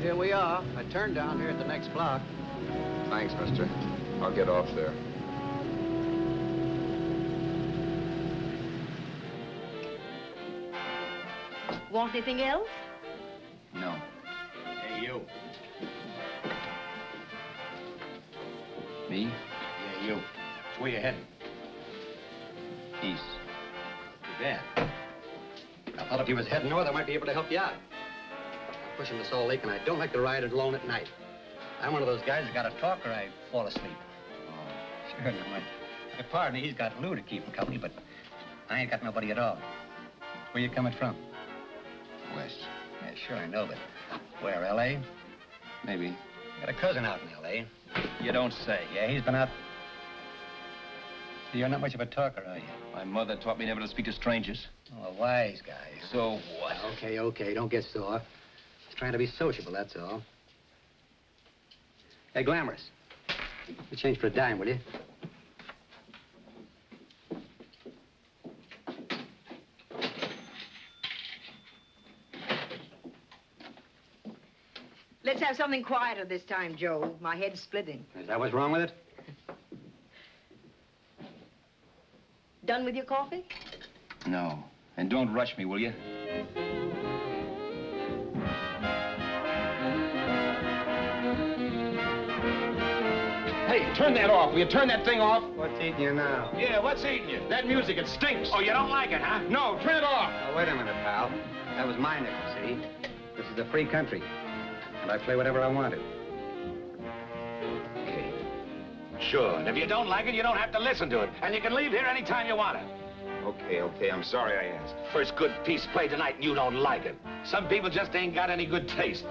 Here we are. I turned down here at the next block. Thanks, mister. I'll get off there. Want anything else? No. Hey, you. Me? Yeah, you. So where you heading? East. Too bad. I thought if you was heading north, I might be able to help you out. I'm pushing the Salt Lake, and I don't like to ride it alone at night. I'm one of those guys that got to talk or I fall asleep. Oh, sure, you might. My partner, he's got Lou to keep him company, but I ain't got nobody at all. Where you coming from? West. Yeah, sure, I know, but where, L.A.? Maybe. Got a cousin out in L.A. You don't say. Yeah, he's been out. You're not much of a talker, are you? My mother taught me never to speak to strangers. Oh, a wise guy. So what? Okay, okay, don't get sore. Just trying to be sociable, that's all. Hey, Glamorous. You change for a dime, will you? Let's have something quieter this time, Joe. My head's splitting. Is that what's wrong with it? Done with your coffee? No. And don't rush me, will you? Hey, turn that off. Will you turn that thing off? What's eating you now? Yeah, what's eating you? That music, it stinks. Oh, you don't like it, huh? No, turn it off. Oh, wait a minute, pal. That was my nickel, see? This is a free country. And I play whatever I want to. Okay. Sure, and if you don't like it, you don't have to listen to it. And you can leave here anytime you want to. Okay, I'm sorry I asked. First good piece played tonight and you don't like it. Some people just ain't got any good taste.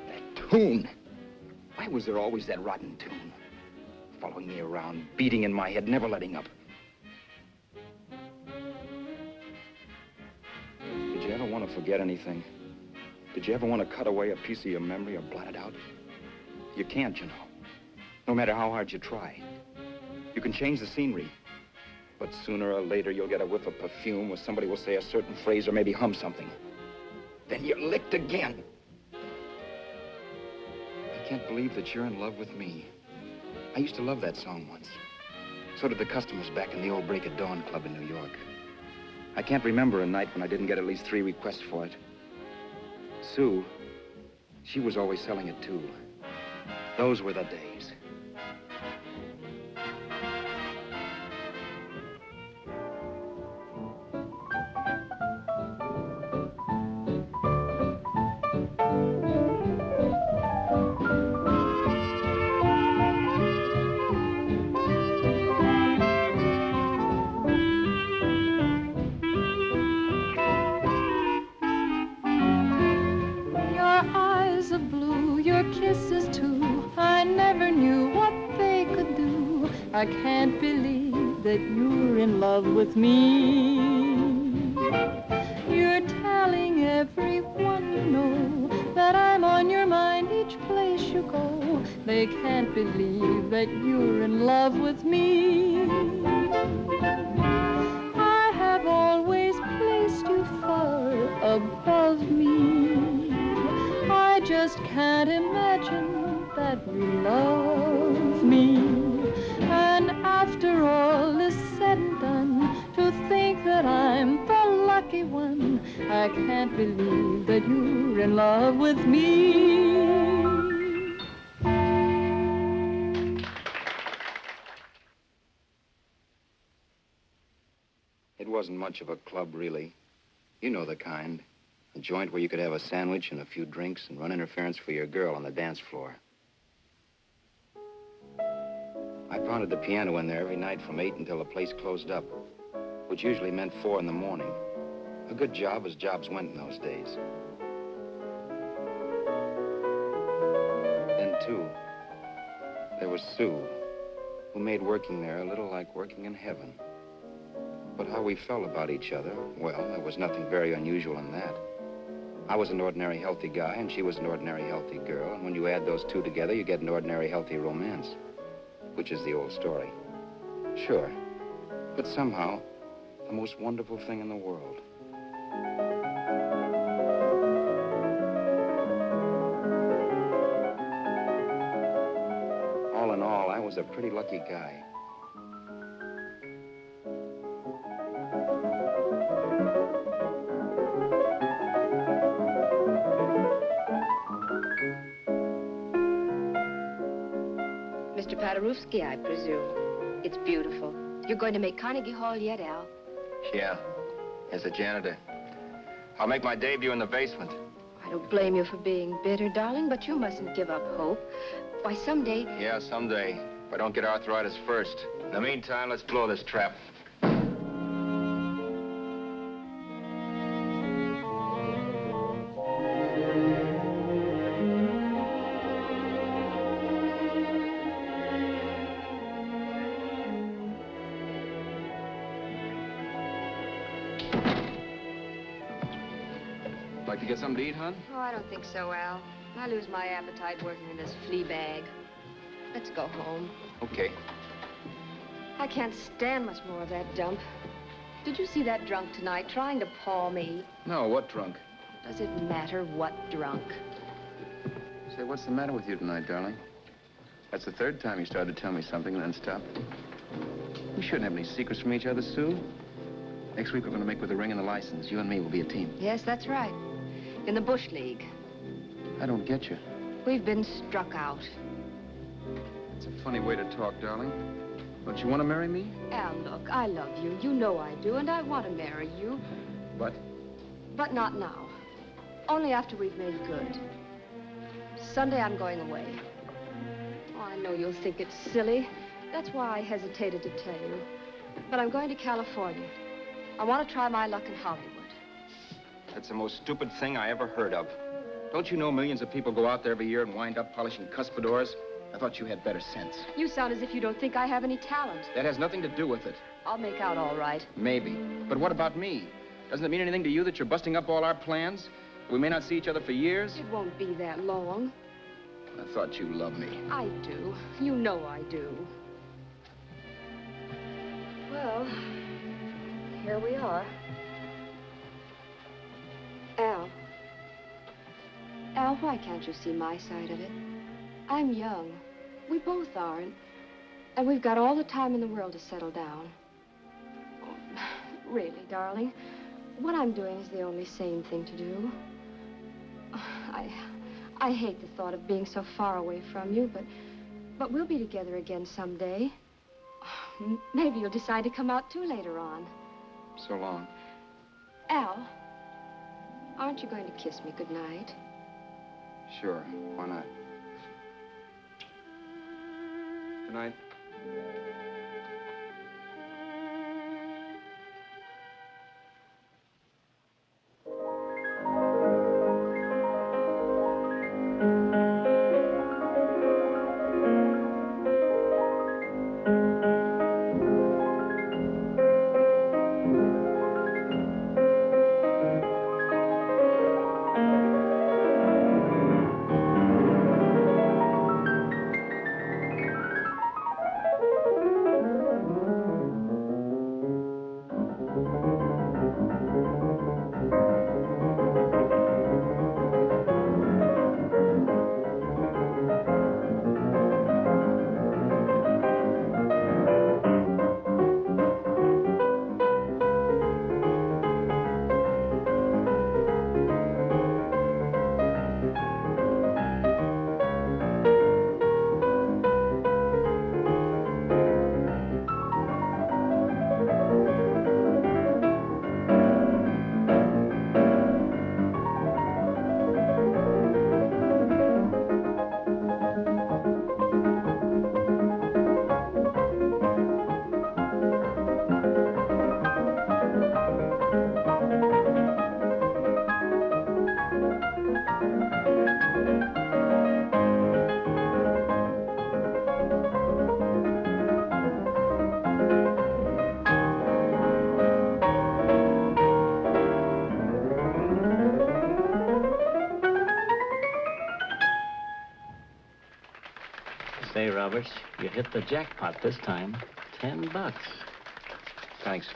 That tune. Why was there always that rotten tune? Following me around, beating in my head, never letting up. Did you ever want to forget anything? Did you ever want to cut away a piece of your memory or blot it out? You can't, you know. No matter how hard you try. You can change the scenery, but sooner or later you'll get a whiff of perfume or somebody will say a certain phrase or maybe hum something. Then you're licked again. I can't believe that you're in love with me. I used to love that song once. So did the customers back in the old Break at Dawn club in New York. I can't remember a night when I didn't get at least 3 requests for it. Sue, she was always selling it too. Those were the days. Your eyes are blue, your kisses too. I never knew I can't believe that you're in love with me. You're telling everyone you know that I'm on your mind each place you go. They can't believe that you're in love with me. I have always placed you far above me. I just can't imagine that you love me. And after all is said and done, to think that I'm the lucky one, I can't believe that you're in love with me. It wasn't much of a club, really. You know the kind. A joint where you could have a sandwich and a few drinks and run interference for your girl on the dance floor. I pounded the piano in there every night from 8 until the place closed up, which usually meant 4 in the morning. A good job as jobs went in those days. Then, too, there was Sue, who made working there a little like working in heaven. But how we felt about each other, well, there was nothing very unusual in that. I was an ordinary healthy guy, and she was an ordinary healthy girl, and when you add those two together, you get an ordinary healthy romance, which is the old story. Sure, but somehow, the most wonderful thing in the world. All in all, I was a pretty lucky guy. Mr. Paderewski, I presume. It's beautiful. You're going to make Carnegie Hall yet, Al? Yeah, as a janitor. I'll make my debut in the basement. I don't blame you for being bitter, darling, but you mustn't give up hope. Why, someday... Yeah, someday. If I don't get arthritis first. In the meantime, let's blow this trap. Like to get something to eat, hon? Oh, I don't think so, Al. I lose my appetite working in this flea bag. Let's go home. Okay. I can't stand much more of that dump. Did you see that drunk tonight trying to paw me? No, what drunk? Does it matter what drunk? Say, what's the matter with you tonight, darling? That's the third time you started to tell me something and then stopped. We shouldn't have any secrets from each other, Sue. Next week, we're going to make with the ring and the license. You and me will be a team. Yes, that's right. In the Bush League. I don't get you. We've been struck out. It's a funny way to talk, darling. Don't you want to marry me? Al, look, I love you. You know I do, and I want to marry you. But? But not now. Only after we've made good. Sunday, I'm going away. Oh, I know you'll think it's silly. That's why I hesitated to tell you. But I'm going to California. I want to try my luck in Hollywood. That's the most stupid thing I ever heard of. Don't you know millions of people go out there every year and wind up polishing cuspidors? I thought you had better sense. You sound as if you don't think I have any talent. That has nothing to do with it. I'll make out all right. Maybe. But what about me? Doesn't it mean anything to you that you're busting up all our plans? We may not see each other for years? It won't be that long. I thought you loved me. I do. You know I do. Well, here we are. Al, why can't you see my side of it? I'm young. We both are, and we've got all the time in the world to settle down. Oh, really, darling, what I'm doing is the only sane thing to do. I hate the thought of being so far away from you, but we'll be together again someday. Maybe you'll decide to come out too later on. So long. Al, aren't you going to kiss me goodnight? Sure, why not? Good night. Roberts. You hit the jackpot this time. $10. Thanks.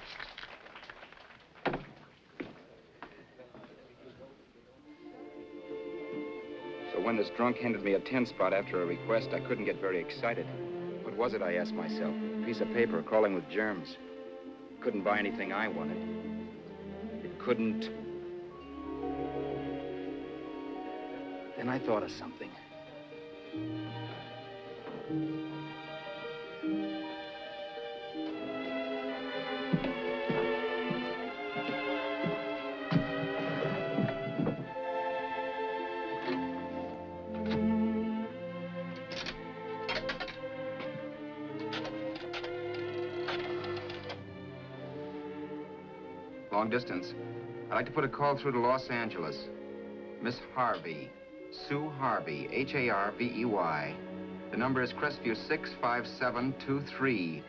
So when this drunk handed me a 10 spot after a request, I couldn't get very excited. What was it, I asked myself? A piece of paper crawling with germs. Couldn't buy anything I wanted. It couldn't... Then I thought of something. Long distance. I'd like to put a call through to Los Angeles. Miss Harvey. Sue Harvey, Harvey. The number is Crestview 65723.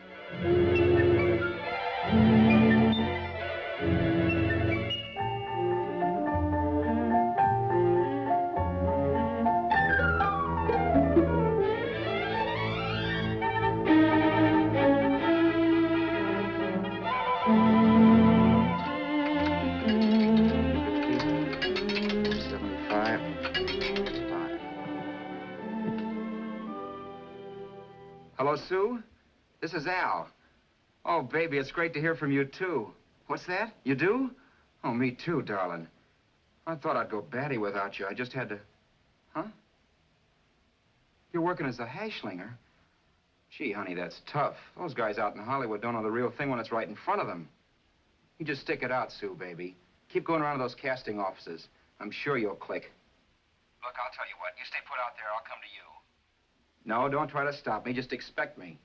Hello, Sue? This is Al. Oh, baby, it's great to hear from you, too. What's that? You do? Oh, me too, darling. I thought I'd go batty without you. I just had to... Huh? You're working as a hashlinger? Gee, honey, that's tough. Those guys out in Hollywood don't know the real thing when it's right in front of them. You just stick it out, Sue, baby. Keep going around to those casting offices. I'm sure you'll click. Look, I'll tell you what. You stay put out there, I'll come to you. No, don't try to stop me. Just expect me.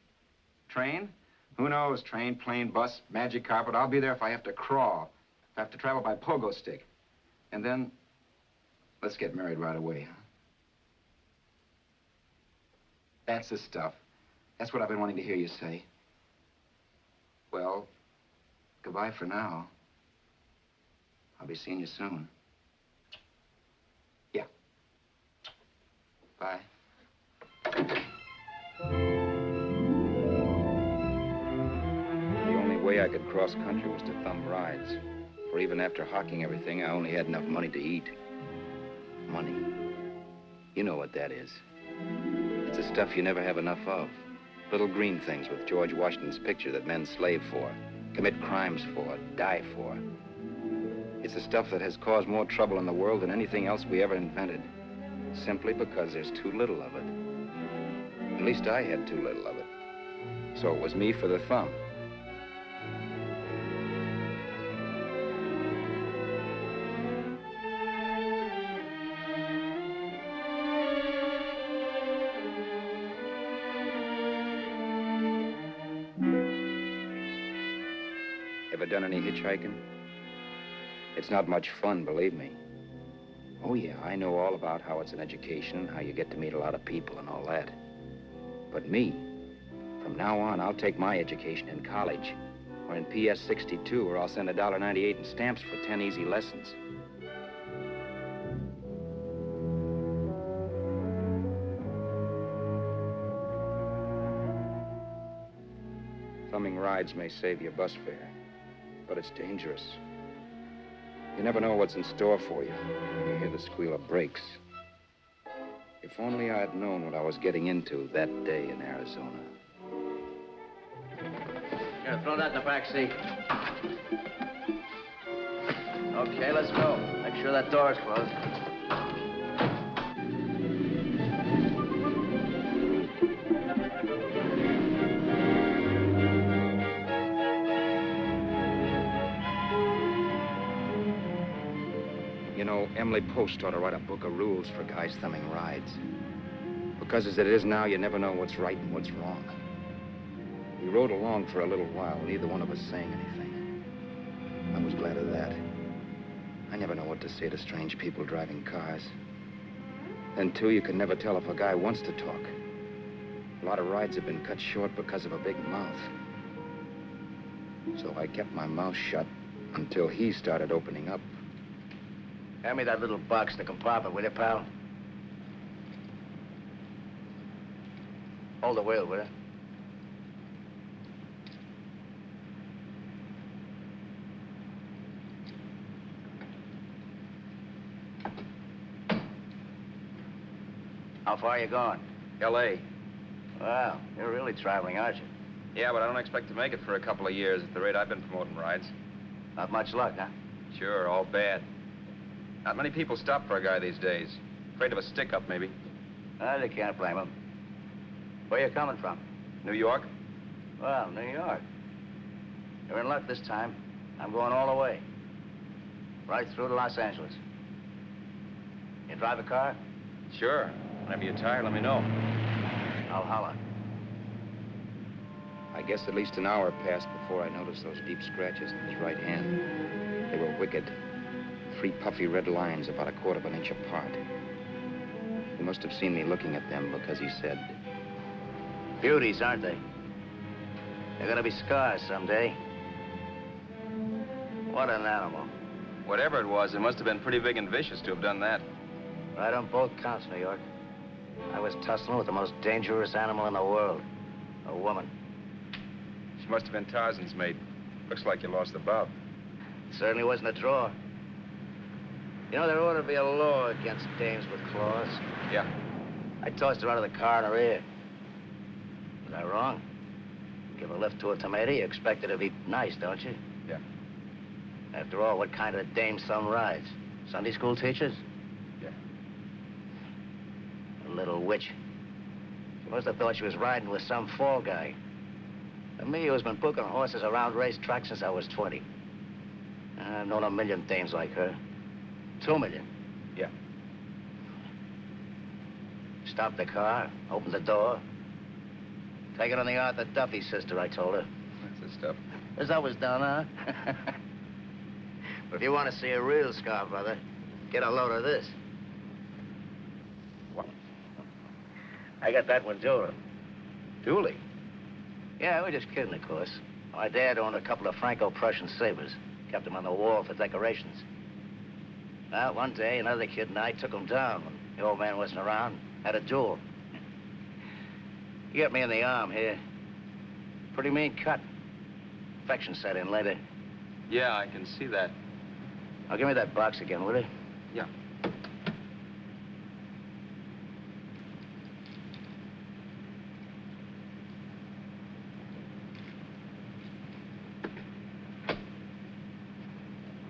Train? Who knows? Train, plane, bus, magic carpet. I'll be there if I have to crawl. If I have to travel by pogo stick. And then, let's get married right away, huh? That's the stuff. That's what I've been wanting to hear you say. Well, goodbye for now. I'll be seeing you soon. Yeah. Bye. The only way I could cross country was to thumb rides. For even after hawking everything, I only had enough money to eat. Money. You know what that is. It's the stuff you never have enough of. Little green things with George Washington's picture that men slave for, commit crimes for, die for. It's the stuff that has caused more trouble in the world than anything else we ever invented. Simply because there's too little of it. At least I had too little of it. So it was me for the thumb. Ever done any hitchhiking? It's not much fun, believe me. Oh, yeah, I know all about how it's an education, how you get to meet a lot of people and all that. But me, from now on, I'll take my education in college, or in PS 62, or I'll send $1.98 in stamps for 10 easy lessons. Thumbing rides may save you bus fare, but it's dangerous. You never know what's in store for you when you hear the squeal of brakes. If only I had known what I was getting into that day in Arizona. Here, throw that in the back seat. Okay, let's go. Make sure that door's closed. You know, Emily Post ought to write a book of rules for guys thumbing rides. Because as it is now, you never know what's right and what's wrong. We rode along for a little while, neither one of us saying anything. I was glad of that. I never know what to say to strange people driving cars. Then, too, you can never tell if a guy wants to talk. A lot of rides have been cut short because of a big mouth. So I kept my mouth shut until he started opening up. Hand me that little box in the compartment, will you, pal? Hold the wheel, will you? How far are you going? L.A. Wow, you're really traveling, aren't you? Yeah, but I don't expect to make it for a couple of years at the rate I've been promoting rides. Not much luck, huh? Sure, all bad. Not many people stop for a guy these days. Afraid of a stick-up, maybe. Well, you can't blame them. Where you coming from? New York? Well, New York. You're in luck this time. I'm going all the way. Right through to Los Angeles. You drive a car? Sure. Whenever you're tired, let me know. I'll holler. I guess at least an hour passed before I noticed those deep scratches in his right hand. They were wicked. 3 puffy red lines about 1/4 inch apart. He must have seen me looking at them because he said, Beauties, aren't they? They're gonna be scars someday. What an animal. Whatever it was, it must have been pretty big and vicious to have done that. Right on both counts, New York. I was tussling with the most dangerous animal in the world. A woman. She must have been Tarzan's mate. Looks like you lost the bout. Certainly wasn't a draw. You know, there ought to be a law against dames with claws. Yeah. I tossed her out of the car in her ear. Was I wrong? Give a lift to a tomato, you expect her to be nice, don't you? Yeah. After all, what kind of a dame some rides? Sunday school teachers? Yeah. A little witch. She must have thought she was riding with some fall guy. And me, who's been booking horses around racetracks since I was 20. I've known a million dames like her. 2 million. Yeah. Stopped the car, opened the door. Take it on the Arthur Duffy, sister, I told her. That's the stuff. As I was done, huh? But if you want to see a real scar, brother, get a load of this. What? I got that one, Dura. Duly? Yeah, we're just kidding, of course. My dad owned a couple of Franco-Prussian sabers. Kept them on the wall for decorations. Well, one day, another kid and I took them down when the old man wasn't around. Had a duel. He got me in the arm here. Pretty mean cut. Infection set in later. Yeah, I can see that. Now, give me that box again, will you? Yeah.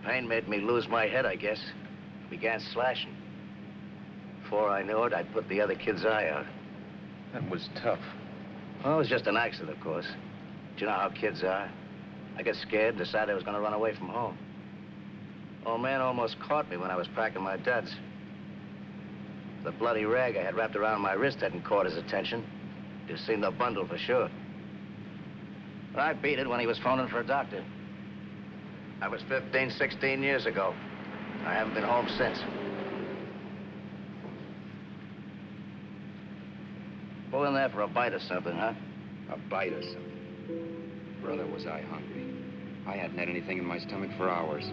Pain made me lose my head, I guess. Began slashing. Before I knew it, I'd put the other kid's eye out. That was tough. Well, it was just an accident, of course. But you know how kids are. I got scared and decided I was going to run away from home. Old man almost caught me when I was packing my duds. The bloody rag I had wrapped around my wrist hadn't caught his attention. Just seen the bundle for sure. But I beat it when he was phoning for a doctor. That was 15, 16 years ago. I haven't been home since. Pull in there for a bite or something, huh? a bite or something. Brother, was I hungry. I hadn't had anything in my stomach for hours.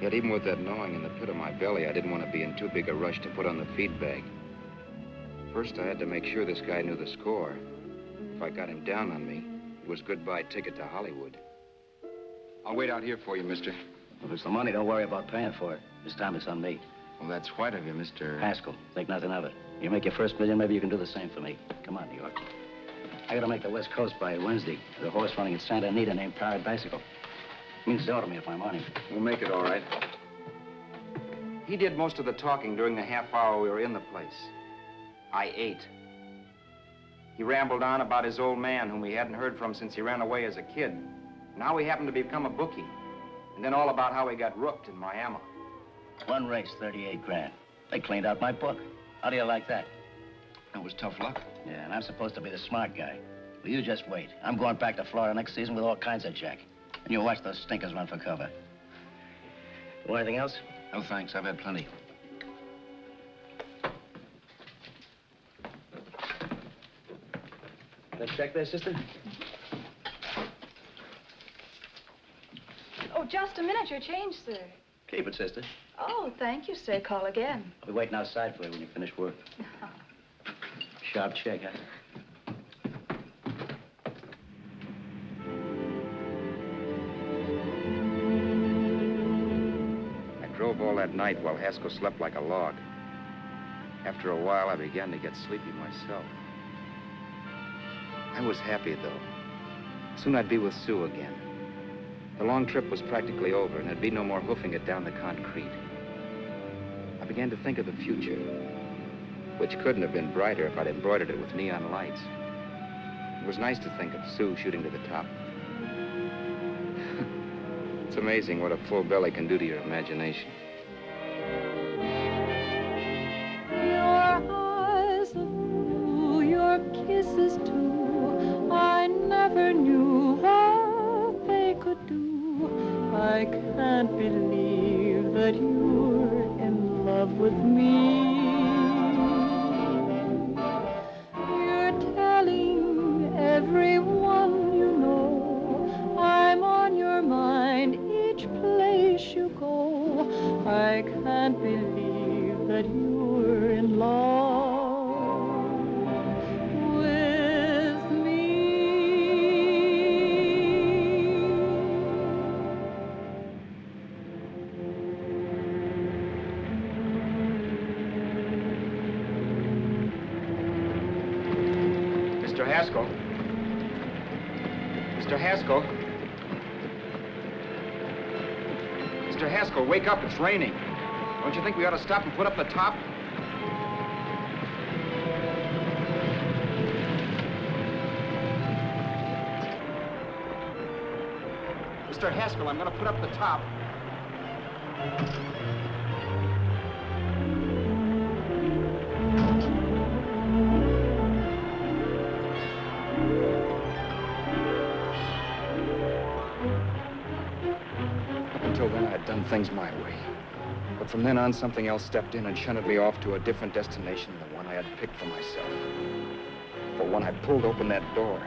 Yet even with that gnawing in the pit of my belly, I didn't want to be in too big a rush to put on the feed bag. First, I had to make sure this guy knew the score. If I got him down on me, it was goodbye ticket to Hollywood. I'll wait out here for you, mister. If it's the money, don't worry about paying for it. This time it's on me. Well, that's white of you, Mr. Haskell, think nothing of it. You make your first million, maybe you can do the same for me. Come on, New York. I gotta make the West Coast by Wednesday. There's a horse running at Santa Anita named Pirate Bicycle. Means zero to me if I'm on him. We'll make it all right. He did most of the talking during the half hour we were in the place. I ate. He rambled on about his old man, whom he hadn't heard from since he ran away as a kid. And how he happened to become a bookie. And then all about how he got rooked in Miami. One race, 38 grand. They cleaned out my book. How do you like that? That was tough luck. Yeah, and I'm supposed to be the smart guy. Well, you just wait. I'm going back to Florida next season with all kinds of jack. And you watch those stinkers run for cover. Want anything else? No, thanks. I've had plenty. That check there, sister? Oh, just a minute. Your change, sir. Keep it, sister. Oh, thank you, sir. Call again. I'll be waiting outside for you when you finish work. Sharp check, huh? I drove all that night while Haskell slept like a log. After a while, I began to get sleepy myself. I was happy, though. Soon I'd be with Sue again. The long trip was practically over, and there'd be no more hoofing it down the concrete. I began to think of the future, which couldn't have been brighter if I'd embroidered it with neon lights. It was nice to think of Sue shooting to the top. It's amazing what a full belly can do to your imagination. Your eyes are blue, your kisses too. I never knew what they could do. I can't believe that you're in love with me. You're telling everyone you know I'm on your mind each place you go. I can't believe that you're in love with me. Mr. Haskell. Mr. Haskell. Mr. Haskell, wake up. It's raining. Don't you think we ought to stop and put up the top? Mr. Haskell, I'm going to put up the top. Up until then, I had done things my way. But from then on, something else stepped in and shunted me off to a different destination than the one I had picked for myself. For when I pulled open that door...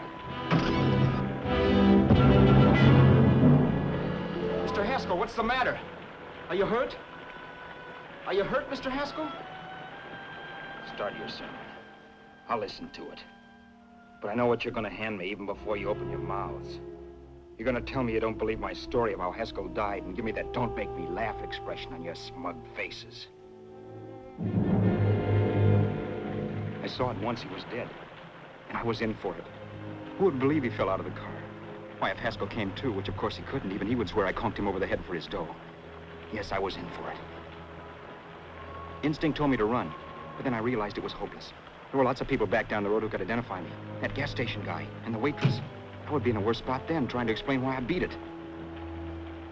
Mr. Haskell, what's the matter? Are you hurt? Are you hurt, Mr. Haskell? Start your sermon. I'll listen to it. But I know what you're going to hand me even before you open your mouths. You're going to tell me you don't believe my story of how Haskell died and give me that don't make me laugh expression on your smug faces. I saw at once he was dead, and I was in for it. Who would believe he fell out of the car? Why, if Haskell came too, which of course he couldn't, even he would swear I conked him over the head for his dough. Yes, I was in for it. Instinct told me to run, but then I realized it was hopeless. There were lots of people back down the road who could identify me. That gas station guy and the waitress. I would be in a worse spot then, trying to explain why I beat it.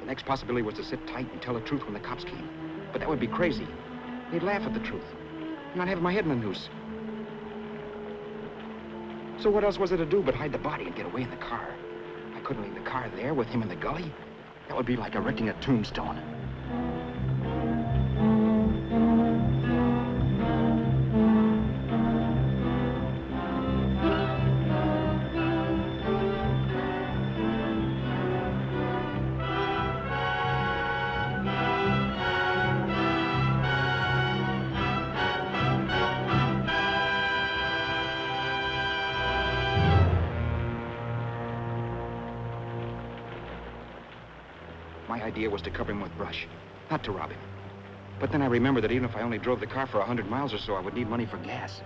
The next possibility was to sit tight and tell the truth when the cops came. But that would be crazy. They'd laugh at the truth. And I'd have my head in a noose. So what else was there to do but hide the body and get away in the car? I couldn't leave the car there with him in the gully. That would be like erecting a tombstone. My idea was to cover him with brush, not to rob him. But then I remembered that even if I only drove the car for 100 miles or so, I would need money for gas.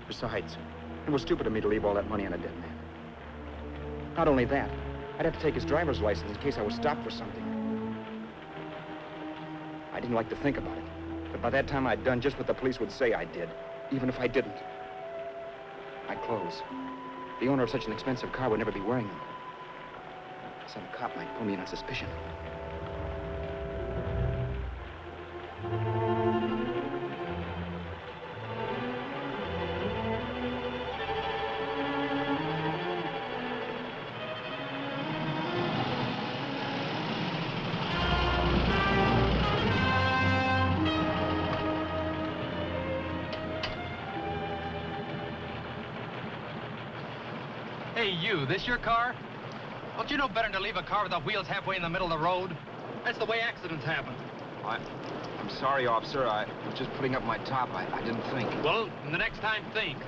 Besides, it was stupid of me to leave all that money on a dead man. Not only that, I'd have to take his driver's license in case I was stopped for something. I didn't like to think about it, but by that time I'd done just what the police would say I did, even if I didn't. My clothes. The owner of such an expensive car would never be wearing them. Some cop might pull me in on suspicion. Hey, you, this your car? Don't you know better than to leave a car with the wheels halfway in the middle of the road? That's the way accidents happen. I'm sorry, officer. I was just putting up my top. I didn't think. Well, the next time, think.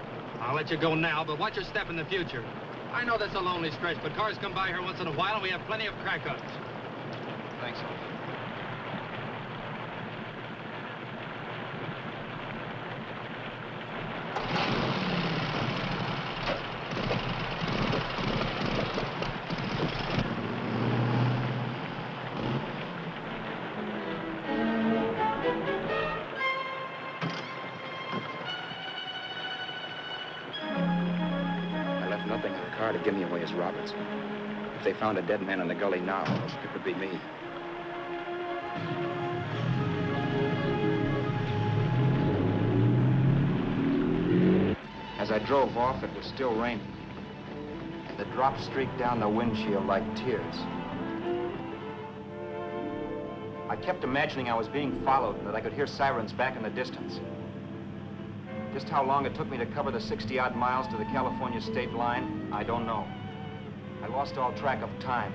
I'll let you go now, but watch your step in the future. I know that's a lonely stretch, but cars come by here once in a while, and we have plenty of crack-ups. Thanks, officer. To give me away as Roberts. If they found a dead man in the gully now, it would be me. As I drove off, it was still raining. The drops streaked down the windshield like tears. I kept imagining I was being followed and that I could hear sirens back in the distance. Just how long it took me to cover the 60-odd miles to the California state line, I don't know. I lost all track of time.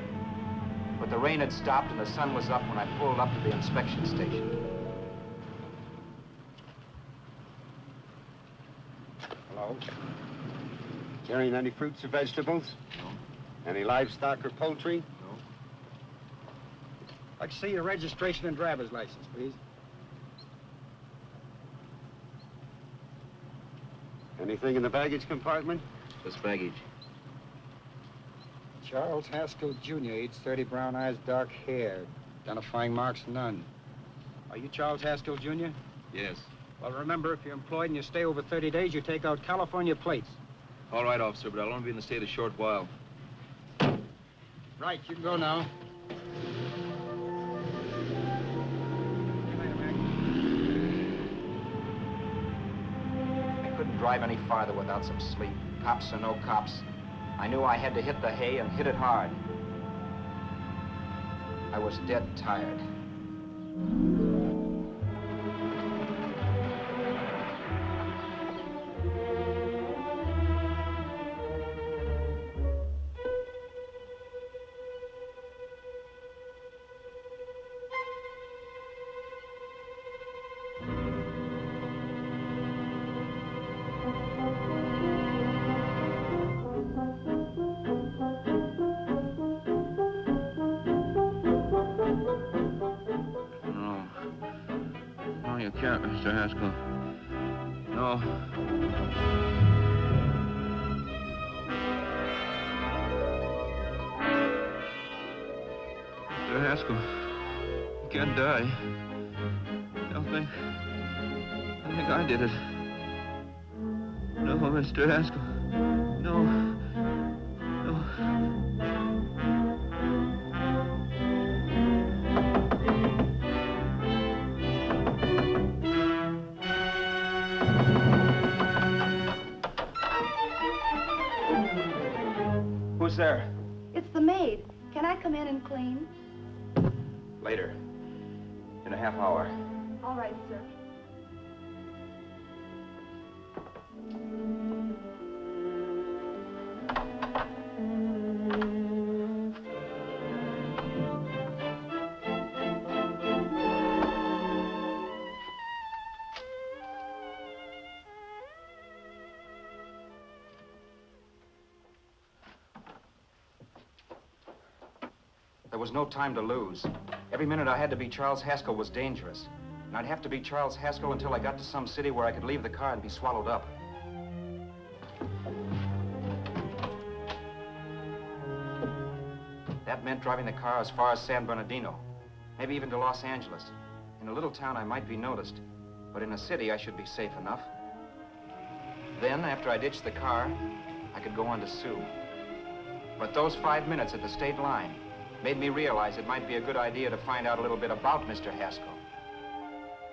But the rain had stopped and the sun was up when I pulled up to the inspection station. Hello? Carrying any fruits or vegetables? No. Any livestock or poultry? No. I'd like to see your registration and driver's license, please. Anything in the baggage compartment? Just baggage. Charles Haskell, Jr., age 30, brown eyes, dark hair. Identifying marks, none. Are you Charles Haskell, Jr.? Yes. Well, remember, if you're employed and you stay over 30 days, you take out California plates. All right, officer, but I'll only be in the state a short while. Right, you can go now. I couldn't drive any farther without some sleep. Cops or no cops. I knew I had to hit the hay and hit it hard. I was dead tired. Mr. Haskell. No. Mr. Haskell, you can't die. I think I did it. No, Mr. Haskell. No. No. Who's there? It's the maid. Can I come in and clean? Later. In a half hour. All right, sir. There was no time to lose. Every minute I had to be Charles Haskell was dangerous. And I'd have to be Charles Haskell until I got to some city where I could leave the car and be swallowed up. That meant driving the car as far as San Bernardino, maybe even to Los Angeles. In a little town, I might be noticed, but in a city, I should be safe enough. Then, after I ditched the car, I could go on to sue. But those 5 minutes at the state line made me realize it might be a good idea to find out a little bit about Mr. Haskell.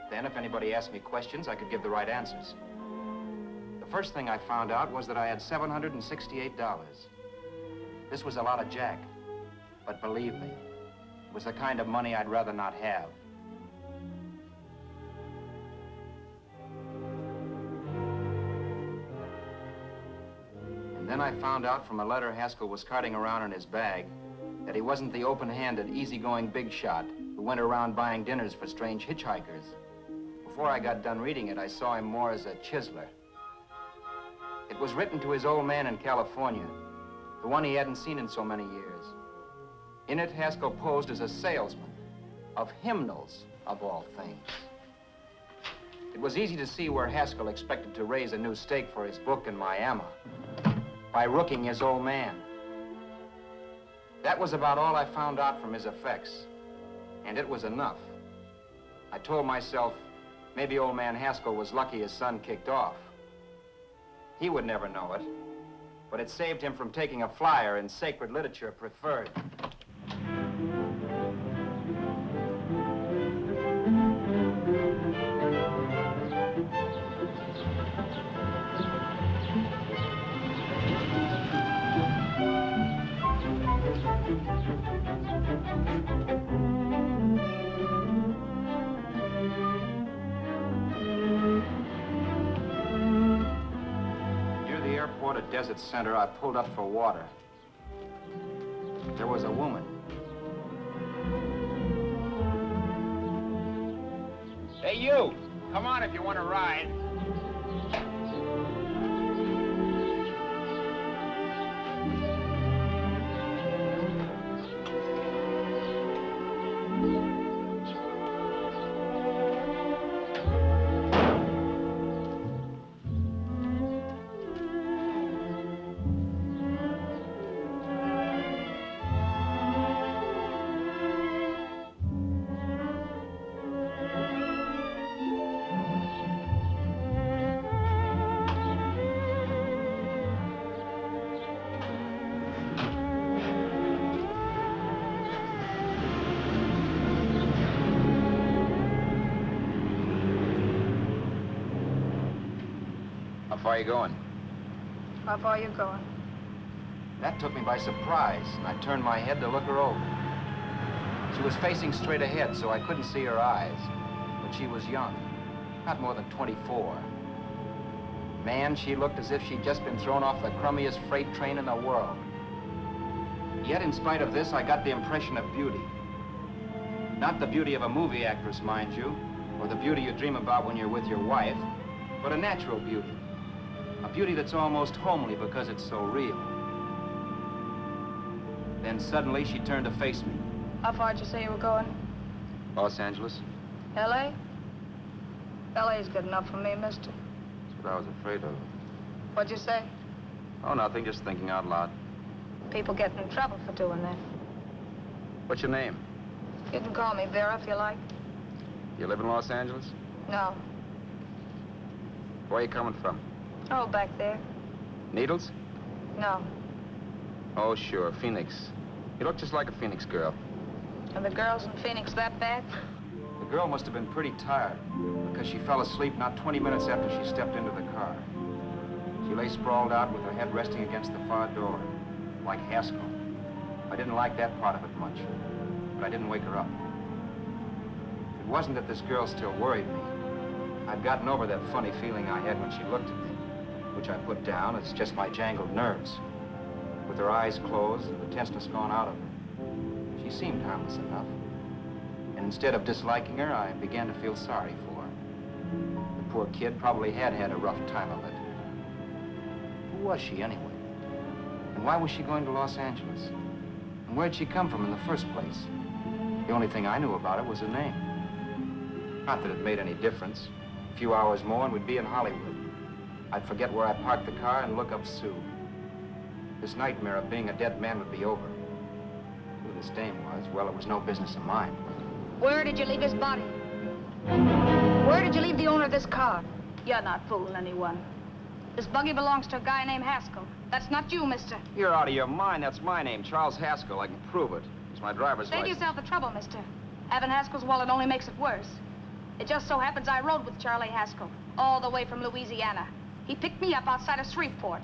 Then, if anybody asked me questions, I could give the right answers. The first thing I found out was that I had $768. This was a lot of jack, but believe me, it was the kind of money I'd rather not have. And then I found out from a letter Haskell was carting around in his bag that he wasn't the open-handed, easygoing big shot who went around buying dinners for strange hitchhikers. Before I got done reading it, I saw him more as a chiseler. It was written to his old man in California, the one he hadn't seen in so many years. In it, Haskell posed as a salesman of hymnals, of all things. It was easy to see where Haskell expected to raise a new stake for his book in Miami by rooking his old man. That was about all I found out from his effects, and it was enough. I told myself, maybe old man Haskell was lucky his son kicked off. He would never know it, but it saved him from taking a flyer in Sacred Literature Preferred. At Desert Center, I pulled up for water. There was a woman. Hey, you! Come on if you want to ride. How far are you going? How far are you going? That took me by surprise, and I turned my head to look her over. She was facing straight ahead, so I couldn't see her eyes. But she was young, not more than 24. Man, she looked as if she'd just been thrown off the crummiest freight train in the world. Yet, in spite of this, I got the impression of beauty. Not the beauty of a movie actress, mind you, or the beauty you dream about when you're with your wife, but a natural beauty. A beauty that's almost homely because it's so real. Then suddenly she turned to face me. How far did you say you were going? Los Angeles? L.A.? L.A.'s good enough for me, mister. That's what I was afraid of. What'd you say? Oh, nothing, just thinking out loud. People get in trouble for doing that. What's your name? You can call me Vera if you like. You live in Los Angeles? No. Where are you coming from? Oh, back there. Needles? No. Oh, sure, Phoenix. You look just like a Phoenix girl. Are the girls in Phoenix that bad? The girl must have been pretty tired, because she fell asleep not 20 minutes after she stepped into the car. She lay sprawled out with her head resting against the far door, like Haskell. I didn't like that part of it much, but I didn't wake her up. It wasn't that this girl still worried me. I'd gotten over that funny feeling I had when she looked at me, which I put down as just my jangled nerves. With her eyes closed and the tenseness gone out of her, she seemed harmless enough. And instead of disliking her, I began to feel sorry for her. The poor kid probably had had a rough time of it. Who was she, anyway? And why was she going to Los Angeles? And where'd she come from in the first place? The only thing I knew about her was her name. Not that it made any difference. A few hours more and we'd be in Hollywood. I'd forget where I parked the car and look up Sue. This nightmare of being a dead man would be over. Who this dame was, well, it was no business of mine. Where did you leave his body? Where did you leave the owner of this car? You're not fooling anyone. This buggy belongs to a guy named Haskell. That's not you, mister. You're out of your mind. That's my name, Charles Haskell. I can prove it. It's my driver's Save license. yourself the trouble, mister. Having Haskell's wallet only makes it worse. It just so happens I rode with Charlie Haskell, all the way from Louisiana. He picked me up outside of Shreveport.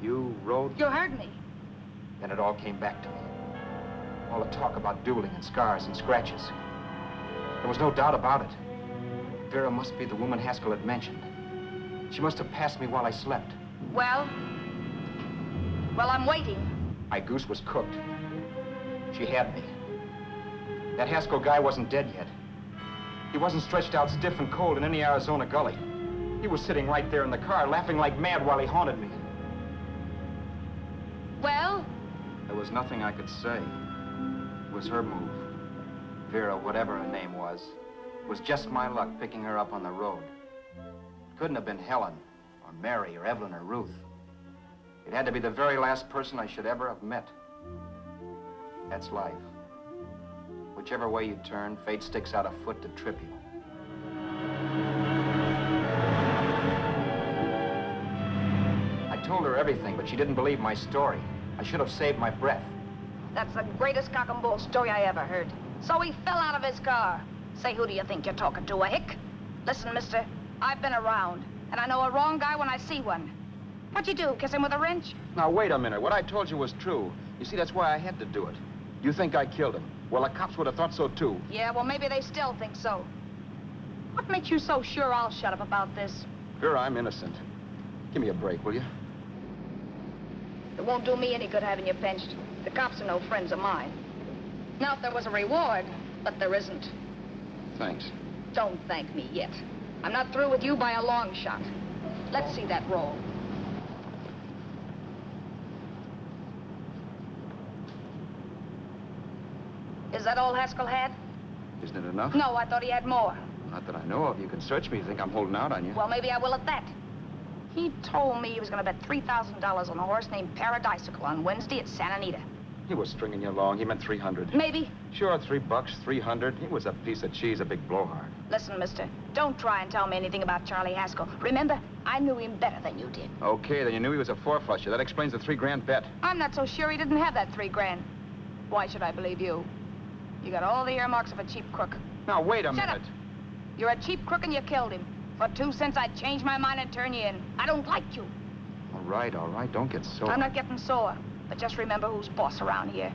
You rode? You heard me. Then it all came back to me. All the talk about dueling and scars and scratches. There was no doubt about it. Vera must be the woman Haskell had mentioned. She must have passed me while I slept. Well, I'm waiting. My goose was cooked. She had me. That Haskell guy wasn't dead yet. He wasn't stretched out stiff and cold in any Arizona gully. He was sitting right there in the car, laughing like mad while he haunted me. Well? There was nothing I could say. It was her move. Vera, whatever her name was. It was just my luck picking her up on the road. It couldn't have been Helen, or Mary, or Evelyn, or Ruth. It had to be the very last person I should ever have met. That's life. Whichever way you turn, fate sticks out a foot to trip you. I told her everything, but she didn't believe my story. I should have saved my breath. That's the greatest cock and bull story I ever heard. So he fell out of his car. Say, who do you think you're talking to, a hick? Listen, mister, I've been around, and I know a wrong guy when I see one. What'd you do, kiss him with a wrench? Now, wait a minute. What I told you was true. You see, that's why I had to do it. You think I killed him. Well, the cops would have thought so, too. Yeah, well, maybe they still think so. What makes you so sure I'll shut up about this? Vera, I'm innocent. Give me a break, will you? It won't do me any good having you pinched. The cops are no friends of mine. Now, if there was a reward, but there isn't. Thanks. Don't thank me yet. I'm not through with you by a long shot. Let's see that roll. Is that all Haskell had? Isn't it enough? No, I thought he had more. Not that I know of. You can search me. You think I'm holding out on you? Well, maybe I will at that. He told me he was going to bet $3,000 on a horse named Paradisical on Wednesday at Santa Anita. He was stringing you along. He meant 300. Maybe. Sure, $3, 300. He was a piece of cheese, a big blowhard. Listen, mister, don't try and tell me anything about Charlie Haskell. Remember, I knew him better than you did. Okay, then you knew he was a four-flusher. That explains the $3 bet. I'm not so sure he didn't have that $3,000. Why should I believe you? You got all the earmarks of a cheap crook. Now, wait a minute. Shut up. You're a cheap crook and you killed him. For 2 cents, I'd change my mind and turn you in. I don't like you. All right. Don't get sore. I'm not getting sore. But just remember who's boss around here.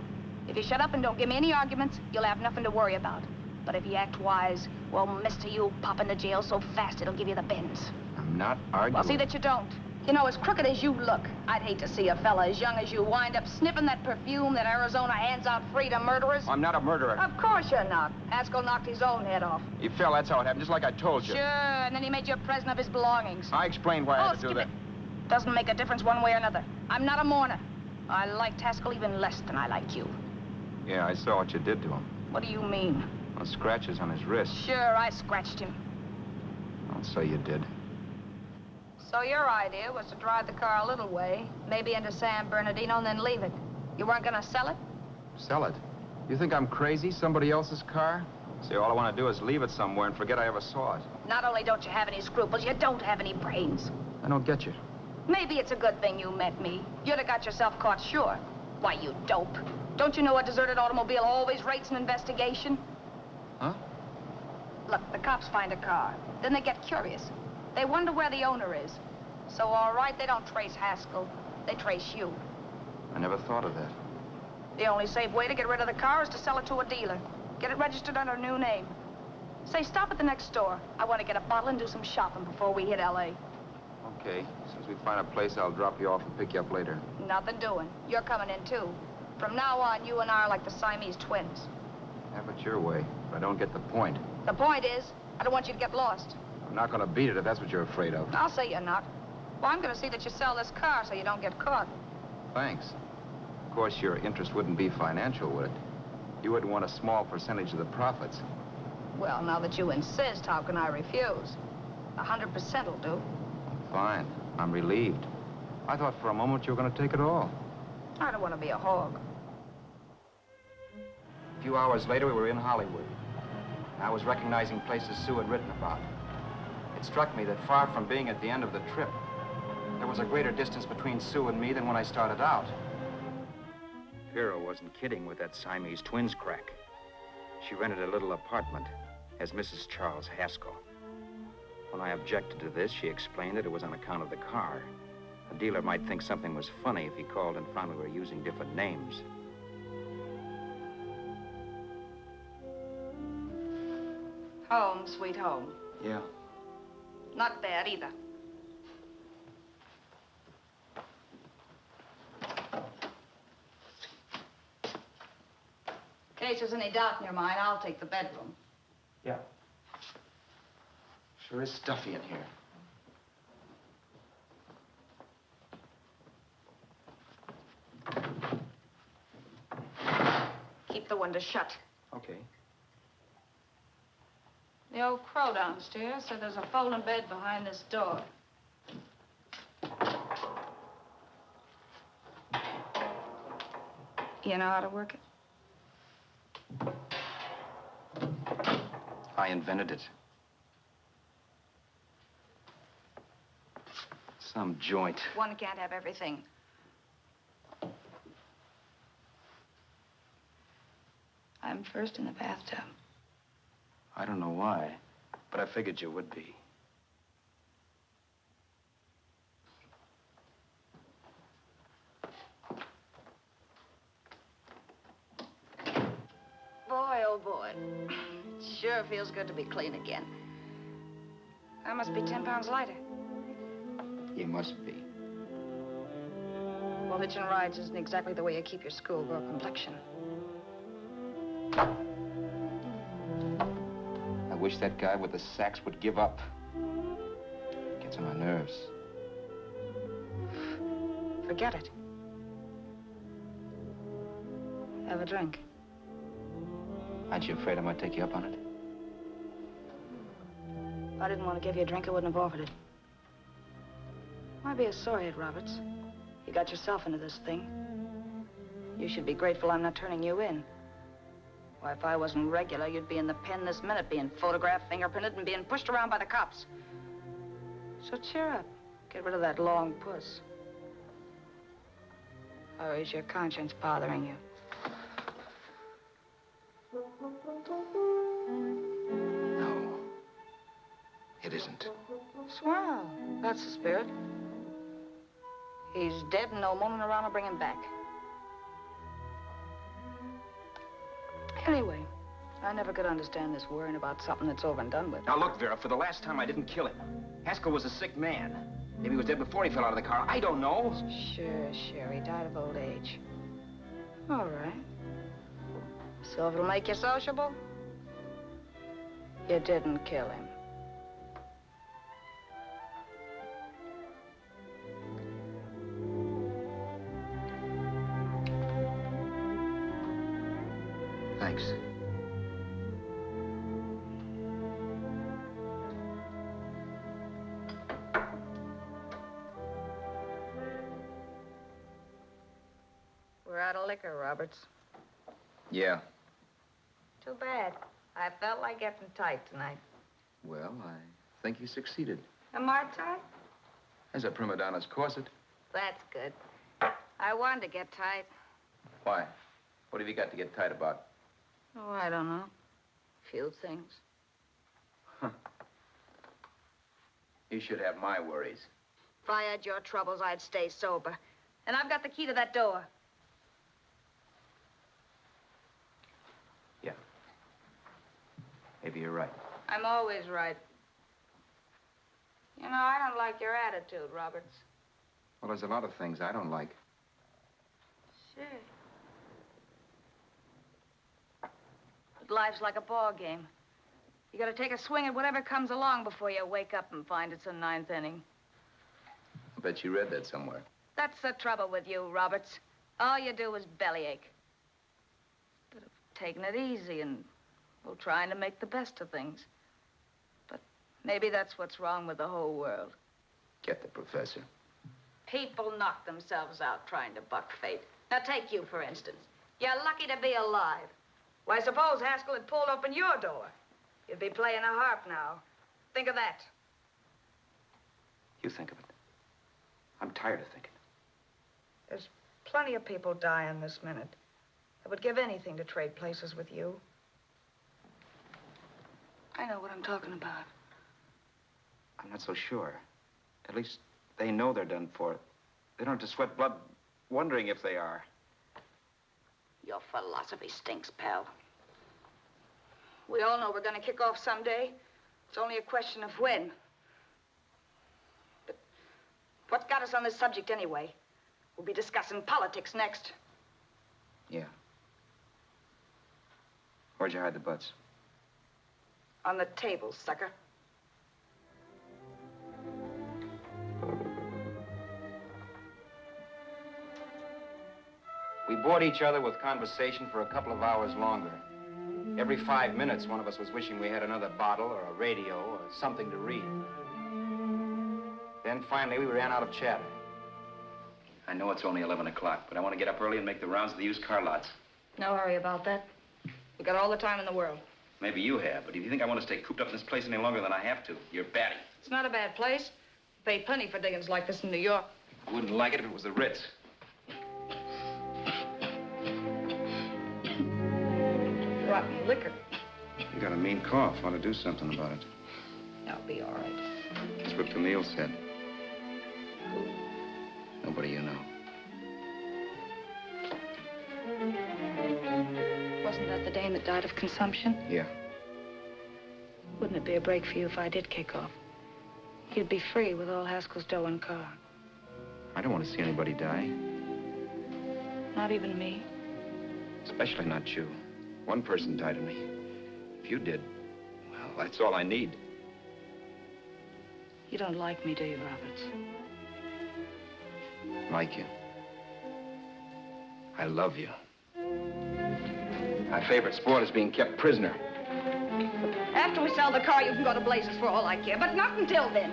If you shut up and don't give me any arguments, you'll have nothing to worry about. But if you act wise, well, mister, you'll pop into jail so fast it'll give you the bends. I'm not arguing. Well, see that you don't. You know, as crooked as you look, I'd hate to see a fella as young as you wind up sniffing that perfume that Arizona hands out free to murderers. I'm not a murderer. Of course you're not. Haskell knocked his own head off. He fell, that's how it happened, just like I told you. Sure, and then he made you a present of his belongings. I explained why I had to do that. Doesn't make a difference one way or another. I'm not a mourner. I liked Haskell even less than I like you. Yeah, I saw what you did to him. What do you mean? Well, scratches on his wrist. Sure, I scratched him. I'll say you did. So your idea was to drive the car a little way, maybe into San Bernardino, and then leave it. You weren't gonna sell it? Sell it? You think I'm crazy? Somebody else's car? See, all I want to do is leave it somewhere and forget I ever saw it. Not only don't you have any scruples, you don't have any brains. I don't get you. Maybe it's a good thing you met me. You'd have got yourself caught, sure. Why, you dope. Don't you know a deserted automobile always rates an investigation? Huh? Look, the cops find a car. Then they get curious. They wonder where the owner is. So, all right, they don't trace Haskell. They trace you. I never thought of that. The only safe way to get rid of the car is to sell it to a dealer. Get it registered under a new name. Say, stop at the next store. I want to get a bottle and do some shopping before we hit L.A. Okay. As soon as we find a place, I'll drop you off and pick you up later. Nothing doing. You're coming in, too. From now on, you and I are like the Siamese twins. Have it your way, but I don't get the point. The point is, I don't want you to get lost. I'm not going to beat it if that's what you're afraid of. I'll say you're not. Well, I'm going to see that you sell this car so you don't get caught. Thanks. Of course, your interest wouldn't be financial, would it? You wouldn't want a small percentage of the profits. Well, now that you insist, how can I refuse? 100% will do. Fine. I'm relieved. I thought for a moment you were going to take it all. I don't want to be a hog. A few hours later, we were in Hollywood. I was recognizing places Sue had written about. It struck me that far from being at the end of the trip, there was a greater distance between Sue and me than when I started out. Vera wasn't kidding with that Siamese twins crack. She rented a little apartment as Mrs. Charles Haskell. When I objected to this, she explained that it was on account of the car. A dealer might think something was funny if he called and found we were using different names. Home, sweet home. Yeah. Not bad, either. case there's any doubt in your mind, I'll take the bedroom. Yeah. Sure is stuffy in here. Keep the window shut. Okay. The old crow downstairs said there's a folding bed behind this door. You know how to work it? I invented it. Some joint. One can't have everything. I'm first in the bathtub. I don't know why, but I figured you would be. Boy, oh boy. Sure feels good to be clean again. I must be 10 pounds lighter. You must be. Well, hitching rides isn't exactly the way you keep your schoolgirl complexion. I wish that guy with the sax would give up. Gets on my nerves. Forget it. Have a drink. Aren't you afraid I might take you up on it? If I didn't want to give you a drink, I wouldn't have offered it. Why be a sorehead, Roberts? You got yourself into this thing. You should be grateful I'm not turning you in. Why, if I wasn't regular, you'd be in the pen this minute, being photographed, fingerprinted, and being pushed around by the cops. So cheer up. Get rid of that long puss. Or is your conscience bothering you? No. It isn't. Swell. That's the spirit. He's dead and no mooning around to bring him back. Anyway, I never could understand this worrying about something that's over and done with. Now, look, Vera, for the last time, I didn't kill him. Haskell was a sick man. Maybe he was dead before he fell out of the car. I don't know. Sure. He died of old age. All right. So if it'll make you sociable, you didn't kill him. Thanks. We're out of liquor, Roberts. Yeah. Too bad. I felt like getting tight tonight. Well, I think you succeeded. A Mai Tai? As a prima donna's corset. That's good. I wanted to get tight. Why? What have you got to get tight about? Oh, I don't know. Few things. Huh. You should have my worries. If I had your troubles, I'd stay sober. And I've got the key to that door. Yeah. Maybe you're right. I'm always right. You know, I don't like your attitude, Roberts. Well, there's a lot of things I don't like. Sure. But life's like a ball game. You gotta take a swing at whatever comes along before you wake up and find it's a ninth inning. I bet you read that somewhere. That's the trouble with you, Roberts. All you do is bellyache. Instead of taking it easy and, well, trying to make the best of things. But maybe that's what's wrong with the whole world. Get the professor. People knock themselves out trying to buck fate. Now, take you, for instance. You're lucky to be alive. Why, suppose Haskell had pulled open your door. You'd be playing a harp now. Think of that. You think of it. I'm tired of thinking. There's plenty of people dying this minute. I would give anything to trade places with you. I know what I'm talking about. I'm not so sure. At least they know they're done for. They don't have to sweat blood wondering if they are. Your philosophy stinks, pal. We all know we're gonna kick off someday. It's only a question of when. But what's got us on this subject anyway? We'll be discussing politics next. Yeah. Where'd you hide the butts? On the table, sucker. We bored each other with conversation for a couple of hours longer. Every 5 minutes, one of us was wishing we had another bottle or a radio or something to read. Then finally, we ran out of chatter. I know it's only 11 o'clock, but I want to get up early and make the rounds of the used car lots. No hurry about that. We got all the time in the world. Maybe you have, but if you think I want to stay cooped up in this place any longer than I have to, you're batty. It's not a bad place. We pay plenty for diggings like this in New York. I wouldn't like it if it was the Ritz. Rotten liquor. You got a mean cough. Want to do something about it. I'll be all right. That's what Camille said. Nobody you know. Wasn't that the dame that died of consumption? Yeah. Wouldn't it be a break for you if I did kick off? You'd be free with all Haskell's dough and car. I don't want to see anybody die. Not even me. Especially not you. One person died of me. If you did, well, that's all I need. You don't like me, do you, Roberts? Like you. I love you. My favorite sport is being kept prisoner. After we sell the car, you can go to blazes for all I care, but not until then.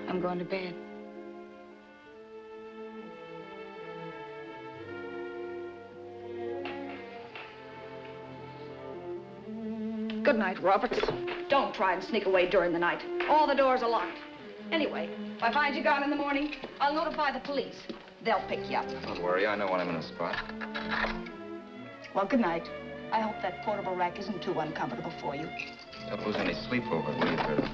I'm going to bed. Good night, Roberts. Don't try and sneak away during the night. All the doors are locked. Anyway, if I find you gone in the morning, I'll notify the police. They'll pick you up. Don't worry, I know when I'm in a spot. Well, good night. I hope that portable rack isn't too uncomfortable for you. Don't lose any sleep over it, will you, Curva?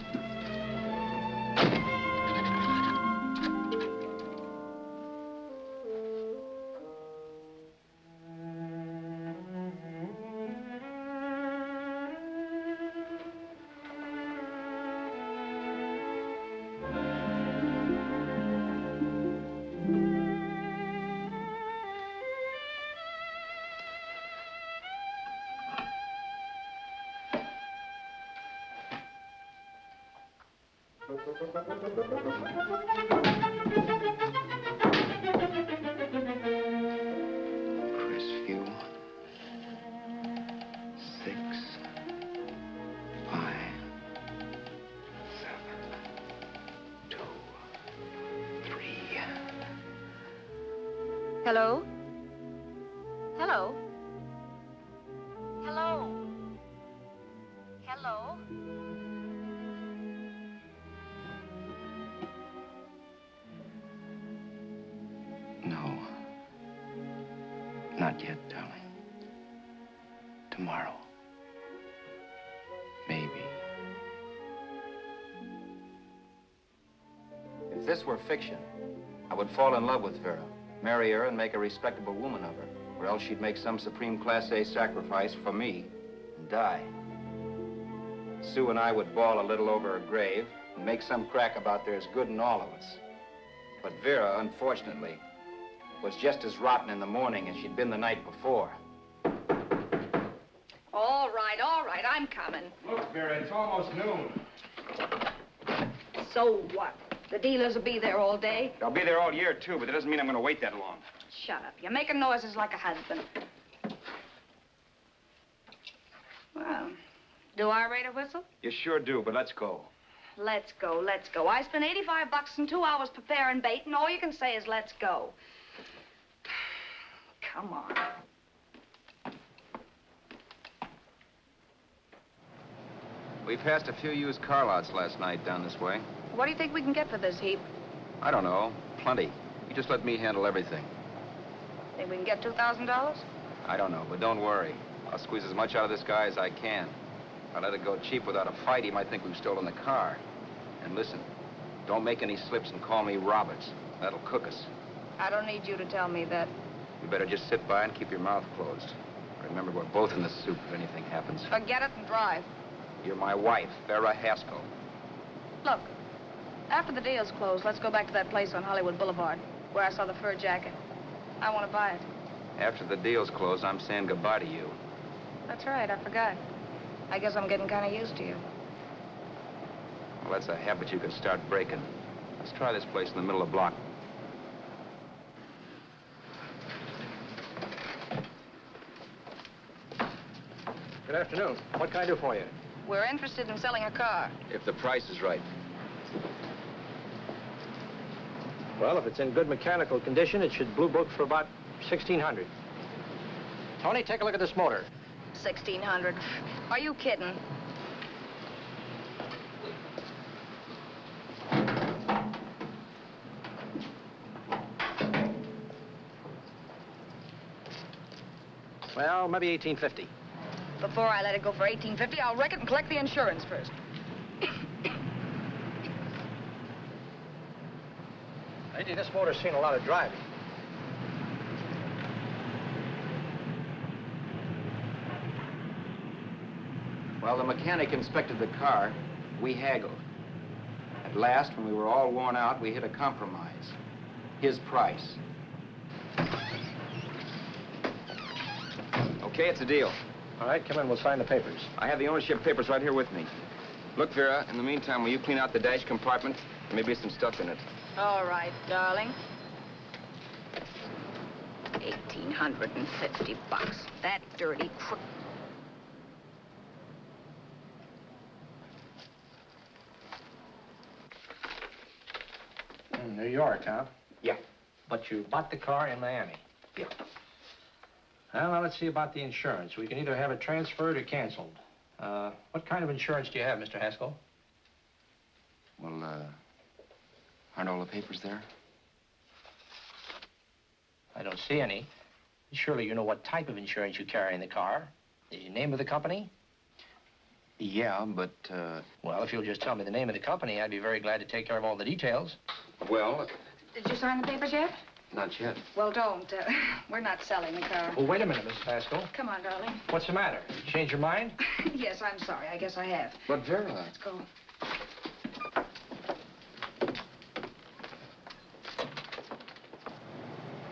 Crisview. 6, 5, 7, 2, 3. Hello? Hello? Hello? Hello? No. Not yet, darling. Tomorrow. Maybe. If this were fiction, I would fall in love with Vera, marry her and make a respectable woman of her, or else she'd make some supreme Class A sacrifice for me and die. Sue and I would bawl a little over her grave and make some crack about there's good in all of us. But Vera, unfortunately, was just as rotten in the morning as she'd been the night before. All right, I'm coming. Look, Vera, it's almost noon. So what? The dealers will be there all day. I'll be there all year, too, but that doesn't mean I'm going to wait that long. Shut up. You're making noises like a husband. Well, do I rate a whistle? You sure do, but let's go. Let's go, let's go. I spent $85 and 2 hours preparing bait, and all you can say is let's go. Come on. We passed a few used car lots last night down this way. What do you think we can get for this heap? I don't know. Plenty. You just let me handle everything. Think we can get $2,000? I don't know, but don't worry. I'll squeeze as much out of this guy as I can. If I let it go cheap without a fight, he might think we've stolen the car. And listen, don't make any slips and call me Roberts. That'll cook us. I don't need you to tell me that. You better just sit by and keep your mouth closed. Remember, we're both in the soup if anything happens. Forget it and drive. You're my wife, Vera Haskell. Look, After the deal's closed, let's go back to that place on Hollywood Boulevard where I saw the fur jacket. I want to buy it. After the deal's closed, I'm saying goodbye to you. That's right, I forgot. I guess I'm getting kind of used to you. Well, that's a habit you could start breaking. Let's try this place in the middle of the block. Good afternoon. What can I do for you? We're interested in selling a car. If the price is right. Well, if it's in good mechanical condition, it should blue book for about $1,600. Tony, take a look at this motor. 1,600. Are you kidding? Well, maybe $1,850. Before I let it go for $1,850, I'll wreck it and collect the insurance first. Lady, this motor's seen a lot of driving. Well, the mechanic inspected the car. We haggled. At last, when we were all worn out, we hit a compromise. His price. Okay, it's a deal. All right, come in, we'll sign the papers. I have the ownership papers right here with me. Look, Vera, in the meantime, will you clean out the dash compartment? There may be some stuff in it. All right, darling. 1,850 bucks. That dirty crook. In New York, huh? Yeah. But you bought the car in Miami? Yeah. Well, now let's see about the insurance. We can either have it transferred or canceled. What kind of insurance do you have, Mr. Haskell? Well, aren't all the papers there? I don't see any. Surely you know what type of insurance you carry in the car. The name of the company? Yeah, but, Well, if you'll just tell me the name of the company, I'd be very glad to take care of all the details. Well, Did you sign the papers yet? not yet. Well, don't. We're not selling the car. Oh, wait a minute, Miss Haskell. Come on, darling. What's the matter? You changed your mind? Yes, I'm sorry. I guess I have. But, Vera... Let's go.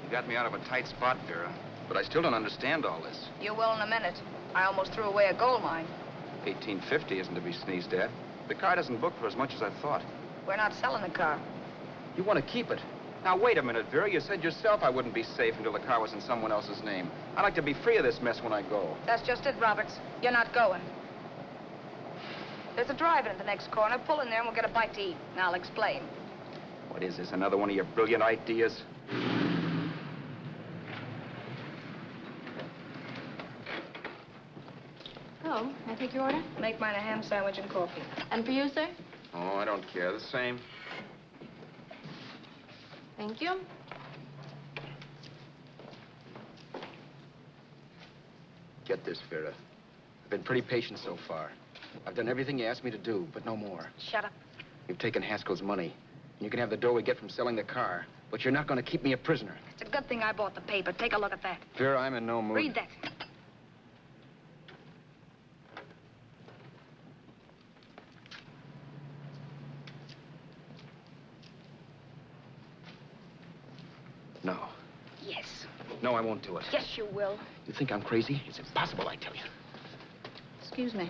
You got me out of a tight spot, Vera. But I still don't understand all this. You will in a minute. I almost threw away a gold mine. 1850 isn't to be sneezed at. The car doesn't book for as much as I thought. We're not selling the car. You want to keep it. Now, wait a minute, Vera. You said yourself I wouldn't be safe until the car was in someone else's name. I'd like to be free of this mess when I go. That's just it, Roberts. You're not going. There's a drive-in at the next corner. Pull in there and we'll get a bite to eat. And I'll explain. What is this, another one of your brilliant ideas? Oh, may I take your order? Make mine a ham sandwich and coffee. And for you, sir? Oh, I don't care. The same. Thank you. Get this, Vera. I've been pretty patient so far. I've done everything you asked me to do, but no more. Shut up. You've taken Haskell's money, and you can have the dough we get from selling the car, but you're not going to keep me a prisoner. It's a good thing I bought the paper. Take a look at that. Vera, I'm in no mood. Read that. No. Yes. No, I won't do it. Yes, you will. You think I'm crazy? It's impossible, I tell you. Excuse me.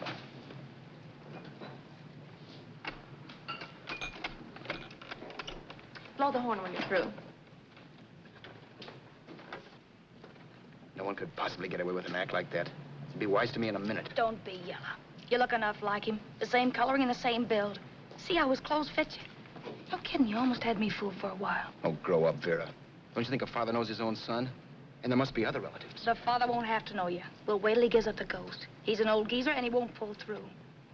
Blow the horn when you're through. No one could possibly get away with an act like that. It'd be wise to me in a minute. Don't be yellow. You look enough like him. The same coloring and the same build. See how his clothes fit you? No kidding, you almost had me fooled for a while. Oh, grow up, Vera. Don't you think a father knows his own son? And there must be other relatives. The father won't have to know you. We'll wait till he gives up the ghost. He's an old geezer and he won't pull through.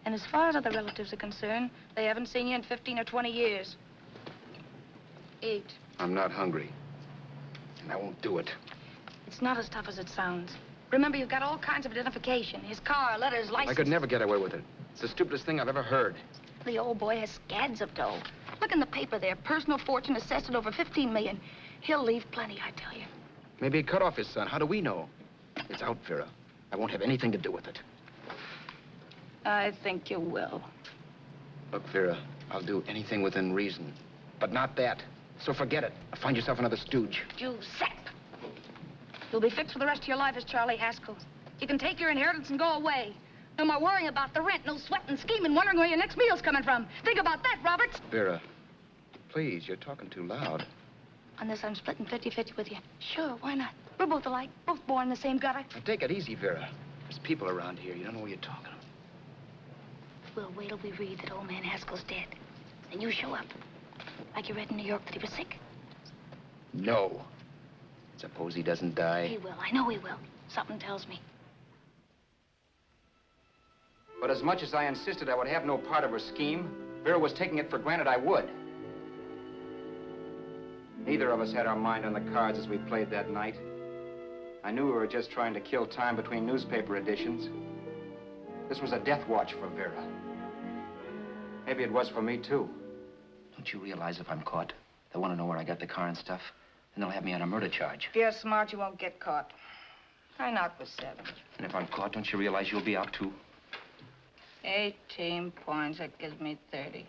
And as far as other relatives are concerned, they haven't seen you in 15 or 20 years. Eat. I'm not hungry. And I won't do it. It's not as tough as it sounds. Remember, you've got all kinds of identification. His car, letters, license. I could never get away with it. It's the stupidest thing I've ever heard. The old boy has scads of dough. Look in the paper there. Personal fortune assessed at over 15 million. He'll leave plenty, I tell you. Maybe he cut off his son. How do we know? It's out, Vera. I won't have anything to do with it. I think you will. Look, Vera, I'll do anything within reason, but not that. So forget it. Find yourself another stooge. You sap. You'll be fixed for the rest of your life as Charlie Haskell. You can take your inheritance and go away. No more worrying about the rent, no sweating, scheming, wondering where your next meal's coming from. Think about that, Roberts. Vera, please, you're talking too loud. On this, I'm splitting 50-50 with you. Sure, why not? We're both alike, both born in the same gutter. Now, take it easy, Vera. There's people around here. You don't know what you're talking about. We'll wait till we read that old man Haskell's dead. And you show up. Like you read in New York that he was sick. No. Suppose he doesn't die. He will. I know he will. Something tells me. But as much as I insisted I would have no part of her scheme, Vera was taking it for granted I would. Neither of us had our mind on the cards as we played that night. I knew we were just trying to kill time between newspaper editions. This was a death watch for Vera. Maybe it was for me, too. Don't you realize if I'm caught, they'll want to know where I got the car and stuff, and they'll have me on a murder charge. If you're smart, you won't get caught. I knocked with 7. And if I'm caught, don't you realize you'll be out, too? 18 points. That gives me 30.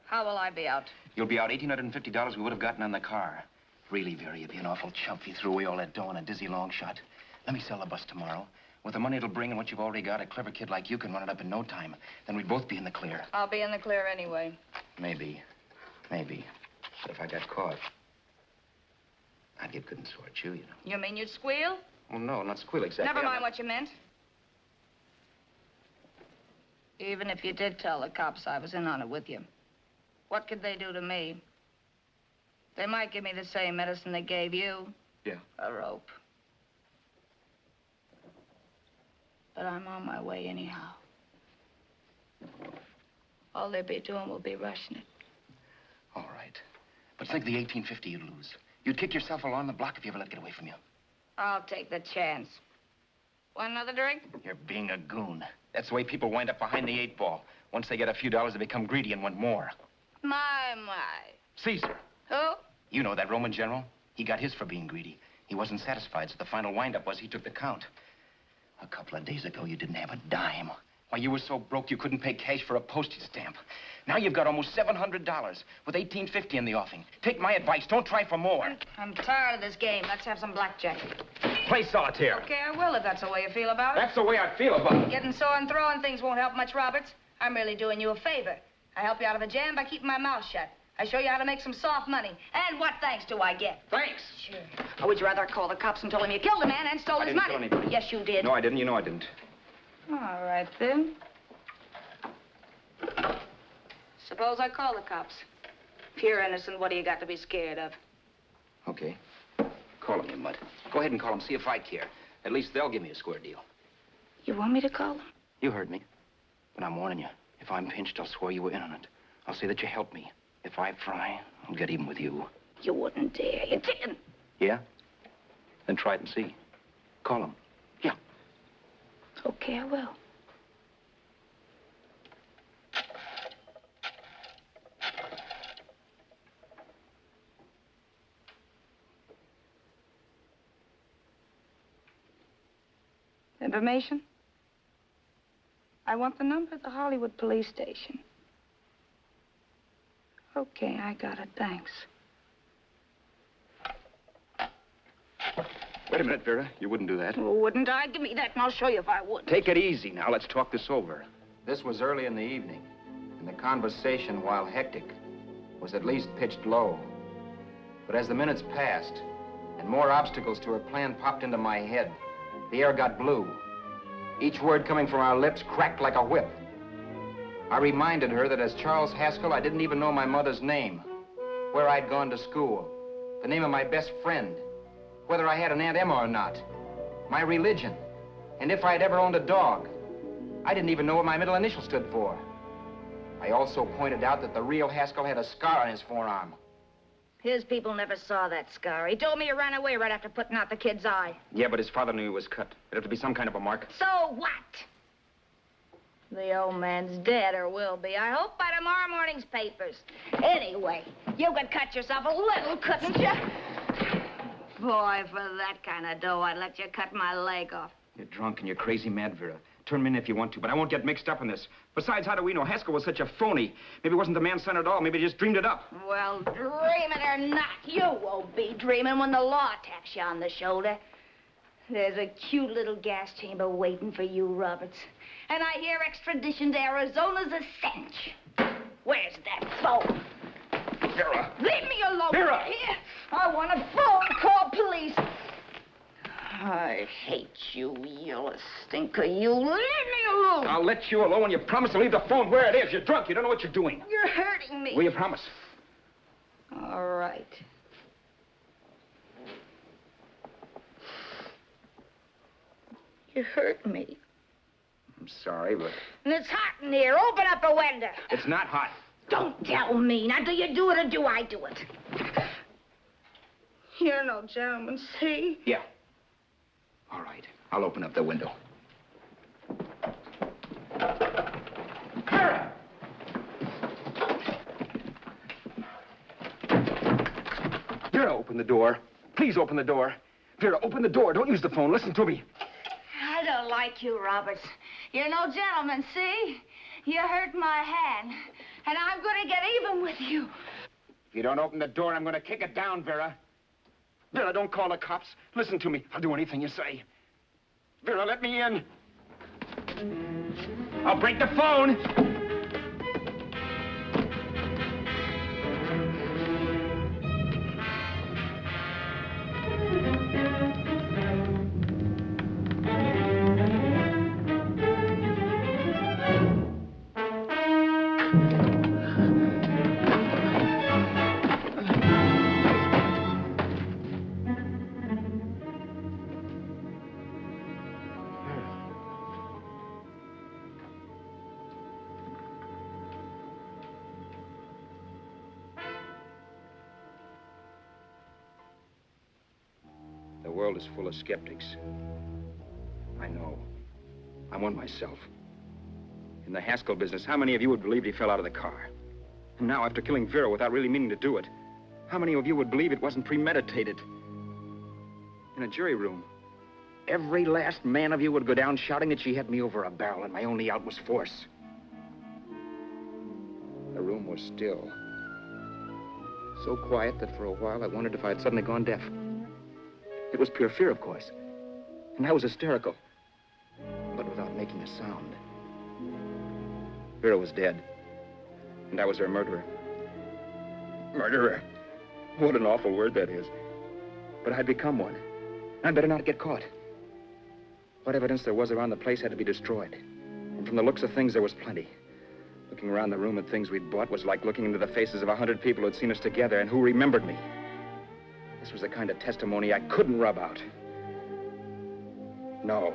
How will I be out? You'll be out $1,850 we would have gotten on the car. Really, Vera, you'd be an awful chump if you threw away all that dough on a dizzy long shot. Let me sell the bus tomorrow. With the money it'll bring and what you've already got, a clever kid like you can run it up in no time. Then we'd both be in the clear. I'll be in the clear anyway. Maybe. Maybe. But if I got caught, I'd get good and sort you, you know. You mean you'd squeal? Well, no, not squeal exactly. Never mind what you meant. Even if you did tell the cops I was in on it with you, what could they do to me? They might give me the same medicine they gave you. Yeah. A rope. But I'm on my way anyhow. All they'll be doing will be rushing it. All right. But think of the $1,850 you'd lose. You'd kick yourself along the block if you ever let it get away from you. I'll take the chance. Want another drink? You're being a goon. That's the way people wind up behind the 8 ball. Once they get a few dollars, they become greedy and want more. My. Caesar. Who? You know that Roman general? He got his for being greedy. He wasn't satisfied, so the final wind-up was he took the count. A couple of days ago, you didn't have a dime. Why, you were so broke you couldn't pay cash for a postage stamp. Now you've got almost $700 with $1,850 in the offing. Take my advice. Don't try for more. I'm tired of this game. Let's have some blackjack. Play solitaire. Okay, I will if that's the way you feel about it. That's the way I feel about it. Getting sore and throwing things won't help much, Roberts. I'm really doing you a favor. I help you out of a jam by keeping my mouth shut. I show you how to make some soft money. And what thanks do I get? Thanks. Sure. Or would you rather call the cops and told him you killed the man and stole his money? I didn't kill anybody. Yes, you did. No, I didn't. You know I didn't. All right, then. Suppose I call the cops. If you're innocent, what do you got to be scared of? Okay. Call them, you mutt. Go ahead and call them. See if I care. At least they'll give me a square deal. You want me to call them? You heard me. But I'm warning you. If I'm pinched, I'll swear you were in on it. I'll say that you helped me. If I fry, I'll get even with you. You wouldn't dare. You didn't. Yeah? Then try it and see. Call them. Yeah. Okay, I will. Information? I want the number at the Hollywood police station. Okay, I got it. Thanks. Wait a minute, Vera. You wouldn't do that. Wouldn't I? Give me that and I'll show you if I would. Take it easy now. Let's talk this over. This was early in the evening, and the conversation, while hectic, was at least pitched low. But as the minutes passed, and more obstacles to her plan popped into my head, the air got blue. Each word coming from our lips cracked like a whip. I reminded her that as Charles Haskell, I didn't even know my mother's name, where I'd gone to school, the name of my best friend, whether I had an Aunt Emma or not, my religion, and if I'd ever owned a dog. I didn't even know what my middle initial stood for. I also pointed out that the real Haskell had a scar on his forearm. His people never saw that scar. He told me he ran away right after putting out the kid's eye. Yeah, but his father knew he was cut. It'd have to be some kind of a mark. So what? The old man's dead, or will be. I hope by tomorrow morning's papers. Anyway, you could cut yourself a little, couldn't you? Boy, for that kind of dough, I'd let you cut my leg off. You're drunk and you're crazy mad, Vera. Turn me in if you want to, but I won't get mixed up in this. Besides, how do we know? Haskell was such a phony. Maybe it wasn't the man's son at all. Maybe he just dreamed it up. Well, dreaming or not, you won't be dreaming when the law taps you on the shoulder. There's a cute little gas chamber waiting for you, Roberts. And I hear extradition to Arizona's a cinch. Where's that phone? Vera! Leave me alone, Vera! Here. I want a phone call, police. I hate you, you stinker. You leave me alone. I'll let you alone when you promise to leave the phone where it is. You're drunk. You don't know what you're doing. You're hurting me. Will you promise? All right. You hurt me. I'm sorry, but... And it's hot in here. Open up a window. It's not hot. Don't tell me. Now, do you do it or do I do it? You're no gentleman, see? Yeah. All right. I'll open up the window. Vera! Vera, open the door. Please open the door. Vera, open the door. Don't use the phone. Listen to me. I don't like you, Roberts. You're no gentleman, see? You hurt my hand, and I'm going to get even with you. If you don't open the door, I'm going to kick it down, Vera. Vera, don't call the cops. Listen to me. I'll do anything you say. Vera, let me in. I'll break the phone. The world is full of skeptics. I know. I'm one myself. In the Haskell business, how many of you would believe he fell out of the car? And now, after killing Vera without really meaning to do it, how many of you would believe it wasn't premeditated? In a jury room, every last man of you would go down shouting that she had me over a barrel and my only out was force. The room was still. So quiet that for a while I wondered if I had suddenly gone deaf. It was pure fear, of course. And I was hysterical. But without making a sound. Vera was dead. And I was her murderer. Murderer. What an awful word that is. But I'd become one. I'd better not get caught. What evidence there was around the place had to be destroyed. And from the looks of things, there was plenty. Looking around the room at things we'd bought was like looking into the faces of 100 people who'd seen us together and who remembered me. This was the kind of testimony I couldn't rub out. No.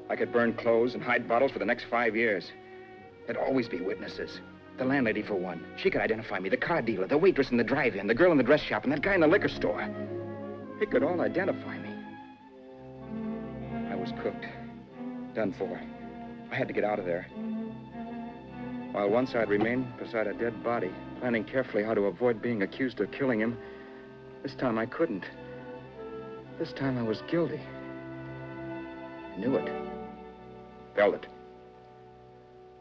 I could burn clothes and hide bottles for the next 5 years. There'd always be witnesses. The landlady, for one. She could identify me. The car dealer, the waitress in the drive-in, the girl in the dress shop, and that guy in the liquor store. They could all identify me. I was cooked. Done for. I had to get out of there. While once I'd remained beside a dead body, planning carefully how to avoid being accused of killing him, this time I couldn't. This time I was guilty. I knew it. Felt it.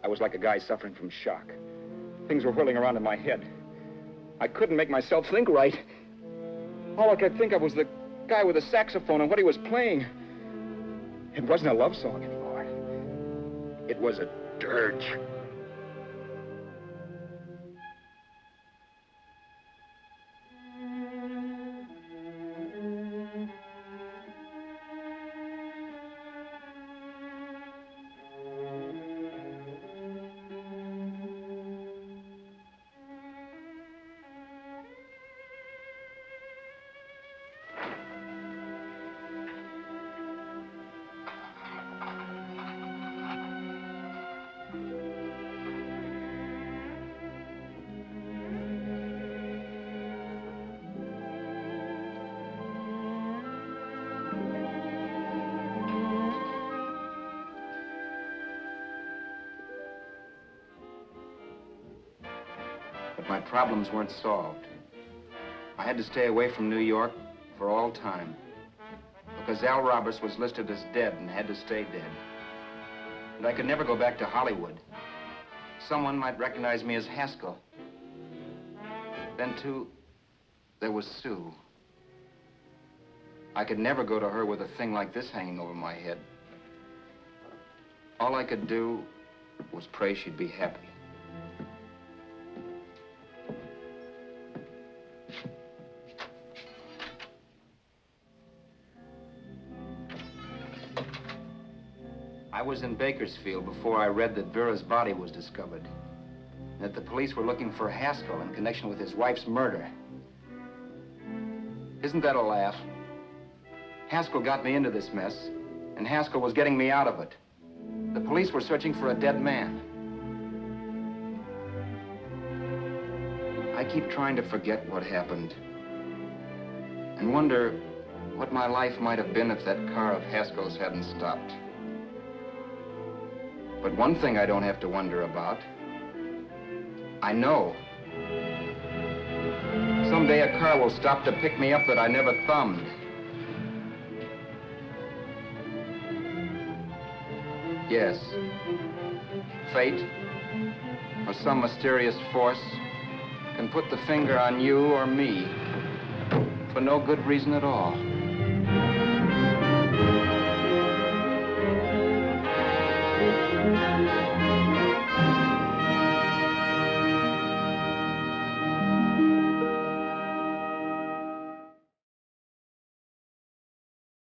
I was like a guy suffering from shock. Things were whirling around in my head. I couldn't make myself think right. All I could think of was the guy with the saxophone and what he was playing. It wasn't a love song anymore. It was a dirge. My problems weren't solved. I had to stay away from New York for all time. Because Al Roberts was listed as dead and had to stay dead. And I could never go back to Hollywood. Someone might recognize me as Haskell. Then, too, there was Sue. I could never go to her with a thing like this hanging over my head. All I could do was pray she'd be happy. I was in Bakersfield before I read that Vera's body was discovered. That the police were looking for Haskell in connection with his wife's murder. Isn't that a laugh? Haskell got me into this mess, and Haskell was getting me out of it. The police were searching for a dead man. I keep trying to forget what happened, and wonder what my life might have been if that car of Haskell's hadn't stopped. But one thing I don't have to wonder about. I know. Someday a car will stop to pick me up that I never thumbed. Yes. Fate, or some mysterious force, can put the finger on you or me for no good reason at all.